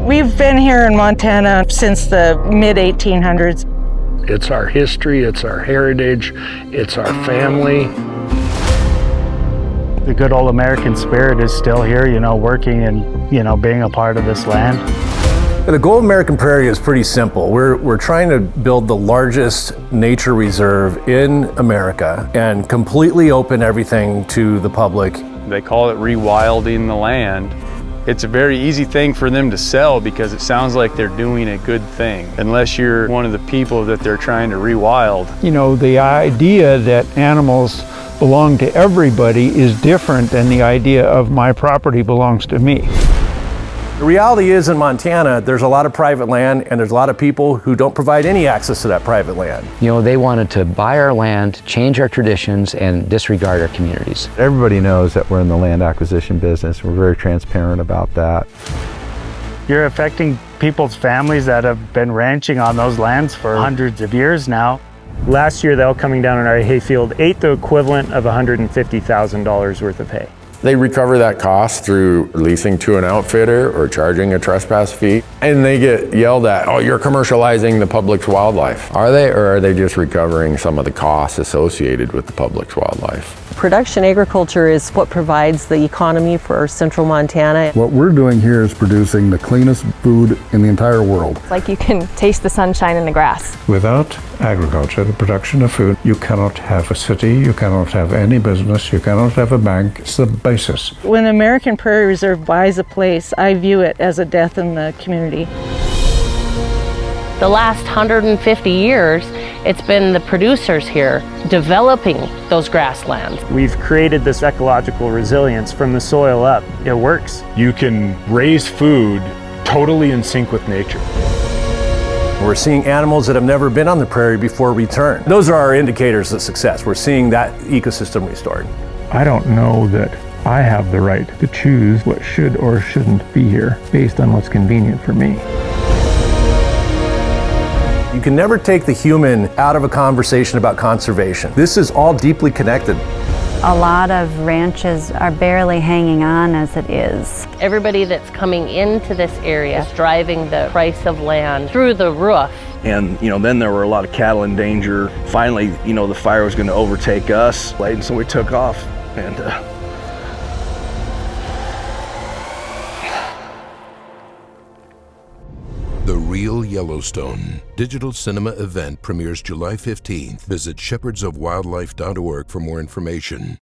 We've been here in Montana since the mid-1800s. It's our history, it's our heritage, it's our family. The good old American spirit is still here, working and, being a part of this land. The goal of American Prairie is pretty simple. We're trying to build the largest nature reserve in America and completely open everything to the public. They call it rewilding the land. It's a very easy thing for them to sell because it sounds like they're doing a good thing, unless you're one of the people that they're trying to rewild. The idea that animals belong to everybody is different than the idea of my property belongs to me. The reality is in Montana, there's a lot of private land and there's a lot of people who don't provide any access to that private land. They wanted to buy our land, change our traditions, and disregard our communities. Everybody knows that we're in the land acquisition business. We're very transparent about that. You're affecting people's families that have been ranching on those lands for hundreds of years now. Last year, the elk coming down in our hayfield ate the equivalent of $150,000 worth of hay. They recover that cost through leasing to an outfitter or charging a trespass fee. And they get yelled at, oh, you're commercializing the public's wildlife. Are they, or are they just recovering some of the costs associated with the public's wildlife? Production agriculture is what provides the economy for central Montana. What we're doing here is producing the cleanest food in the entire world. It's like you can taste the sunshine in the grass. Without agriculture, the production of food, you cannot have a city, you cannot have any business, you cannot have a bank. It's the basis. When American Prairie Reserve buys a place, I view it as a death in the community. The last 150 years, it's been the producers here developing those grasslands. We've created this ecological resilience from the soil up. It works. You can raise food totally in sync with nature. We're seeing animals that have never been on the prairie before return. Those are our indicators of success. We're seeing that ecosystem restored. I don't know that I have the right to choose what should or shouldn't be here based on what's convenient for me. You can never take the human out of a conversation about conservation. This is all deeply connected. A lot of ranches are barely hanging on as it is. Everybody that's coming into this area is driving the price of land through the roof. And, then there were a lot of cattle in danger. Finally, the fire was going to overtake us. And so we took off. And The Real Yellowstone digital cinema event premieres July 15th. Visit shepherdsofwildlife.org for more information.